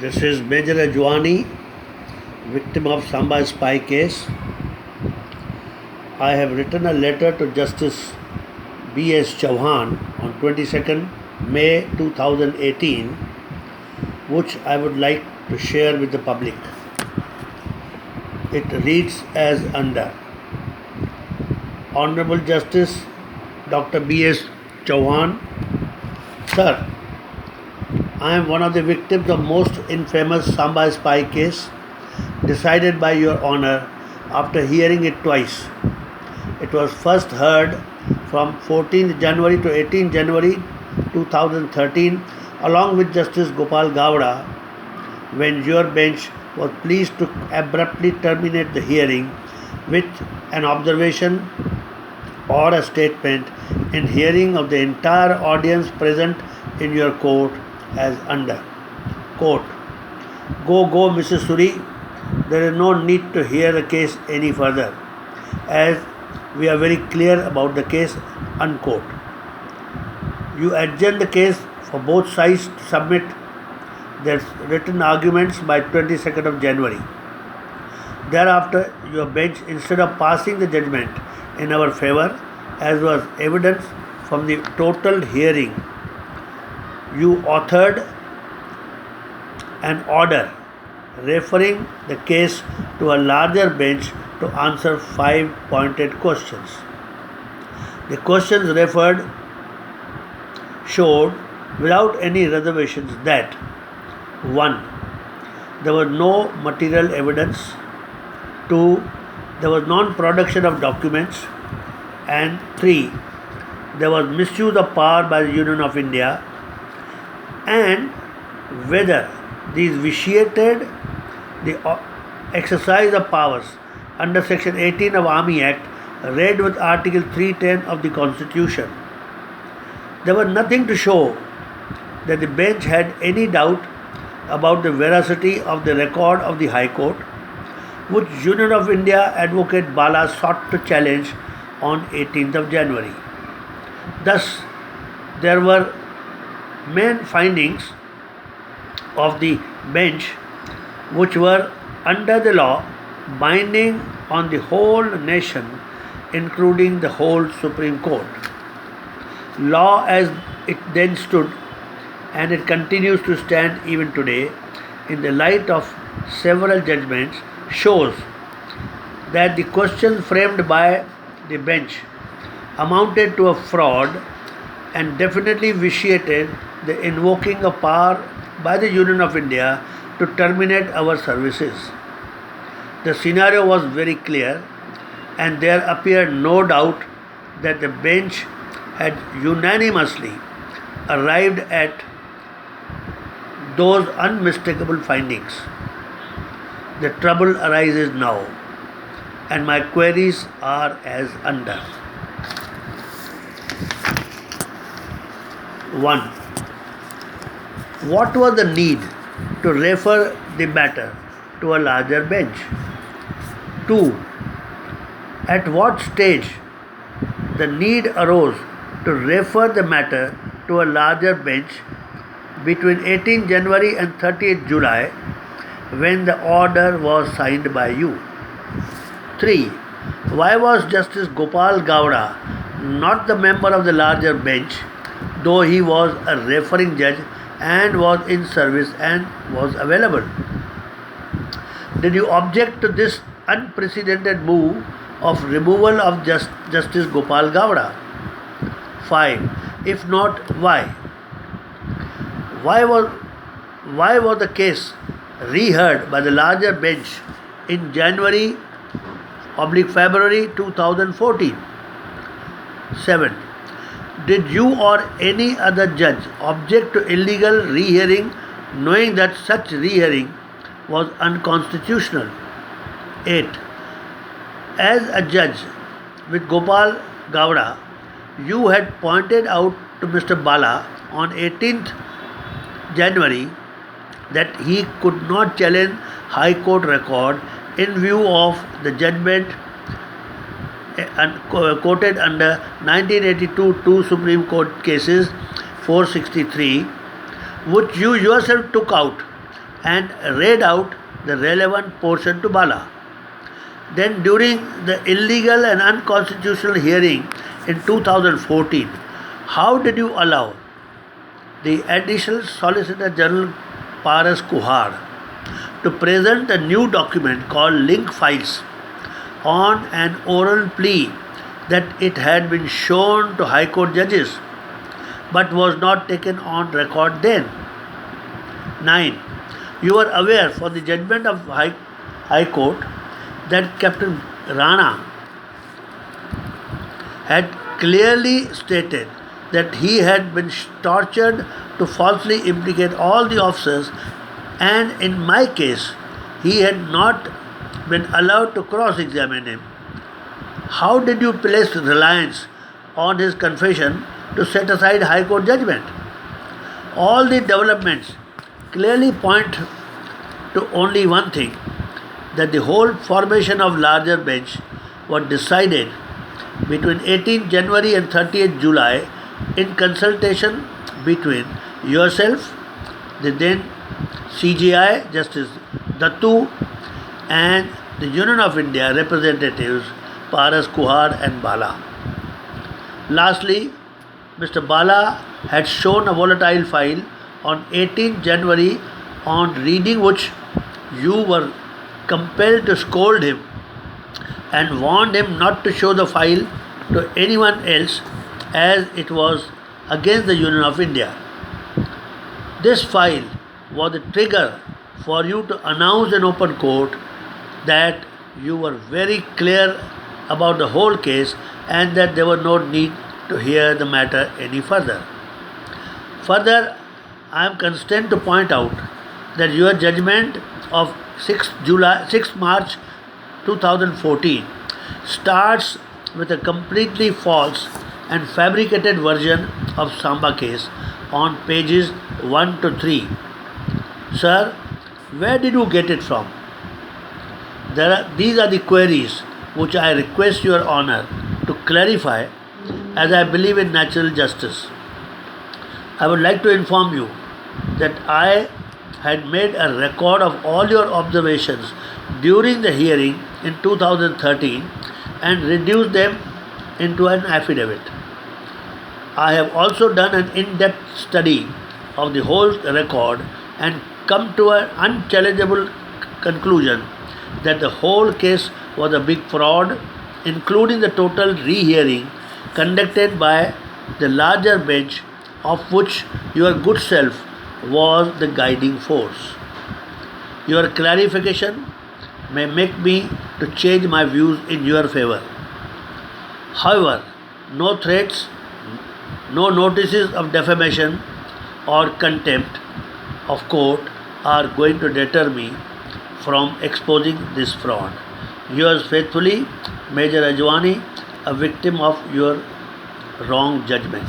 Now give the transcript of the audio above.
This is Major Ajwani, victim of Samba spy case. I have written a letter to Justice B.S. Chauhan on 22nd May 2018, which I would like to share with the public. It reads as under. Honorable Justice Dr. B.S. Chauhan, Sir, I am one of the victims of most infamous Samba spy case decided by Your Honor after hearing it twice. It was first heard from 14th January to 18th January 2013 along with Justice Gopal Gowda when your bench was pleased to abruptly terminate the hearing with an observation or a statement in hearing of the entire audience present in your court as under. Quote, Go, Mrs. Suri. There is no need to hear the case any further, as we are very clear about the case, unquote. You adjourn the case for both sides to submit their written arguments by 22nd of January. Thereafter, your bench, instead of passing the judgment in our favor, as was evident from the total hearing, you authored an order referring the case to a larger bench to answer 5 pointed questions. The questions referred showed without any reservations that 1. There was no material evidence, 2. There was non-production of documents, and 3. There was misuse of power by the Union of India, and whether these vitiated the exercise of powers under Section 18 of Army Act read with Article 310 of the Constitution. There was nothing to show that the bench had any doubt about the veracity of the record of the High Court, which Union of India Advocate Bala sought to challenge on 18th of January. Thus, there were main findings of the bench which were under the law binding on the whole nation, including the whole Supreme Court. Law as it then stood, and it continues to stand even today, in the light of several judgments, shows that the questions framed by the bench amounted to a fraud and definitely vitiated the invoking of power by the Union of India to terminate our services. The scenario was very clear, and there appeared no doubt that the bench had unanimously arrived at those unmistakable findings. The trouble arises now, and my queries are as under. 1. What was the need to refer the matter to a larger bench? 2. At what stage the need arose to refer the matter to a larger bench between 18 January and 30th July, when the order was signed by you? 3. Why was Justice Gopal Gowda not the member of the larger bench, though he was a referring judge and was in service and was available? Did you object to this unprecedented move of removal of Justice Gopal Gowda? 5. If not, why? Why was the case reheard by the larger bench in January/February 2014? 7. Did you or any other judge object to illegal rehearing, knowing that such rehearing was unconstitutional? 8. As a judge with Gopal Gowda, you had pointed out to Mr. Bala on 18th January that he could not challenge High Court record in view of the judgment quoted under 1982 two Supreme Court cases 463, which you yourself took out and read out the relevant portion to Bala. Then, during the illegal and unconstitutional hearing in 2014, how did you allow the Additional Solicitor General Paras Kuhar to present a new document called Link Files on an oral plea that it had been shown to High Court judges but was not taken on record then? 9. You are aware for the judgment of High Court that Captain Rana had clearly stated that he had been tortured to falsely implicate all the officers, and in my case he had not been allowed to cross-examine him. How did you place reliance on his confession to set aside High Court judgment? All the developments clearly point to only one thing, that the whole formation of larger bench was decided between 18th January and 30th July in consultation between yourself, the then CJI Justice Dattu, and the Union of India representatives Paras Kuhar and Bala. Lastly, Mr. Bala had shown a volatile file on 18th January, on reading which you were compelled to scold him and warned him not to show the file to anyone else as it was against the Union of India. This file was the trigger for you to announce in open court that you were very clear about the whole case and that there was no need to hear the matter any further. Further, I am constrained to point out that your judgment of 6 March 2014 starts with a completely false and fabricated version of Samba case on pages 1 to 3. Sir, where did you get it from? These are the queries which I request Your Honour to clarify, as I believe in natural justice. I would like to inform you that I had made a record of all your observations during the hearing in 2013 and reduced them into an affidavit. I have also done an in-depth study of the whole record and come to an unchallengeable conclusion that the whole case was a big fraud, including the total rehearing conducted by the larger bench, of which your good self was the guiding force. Your clarification may make me to change my views in your favor. However, no threats, no notices of defamation or contempt of court are going to deter me from exposing this fraud. Yours faithfully, Major Ajwani, a victim of your wrong judgment.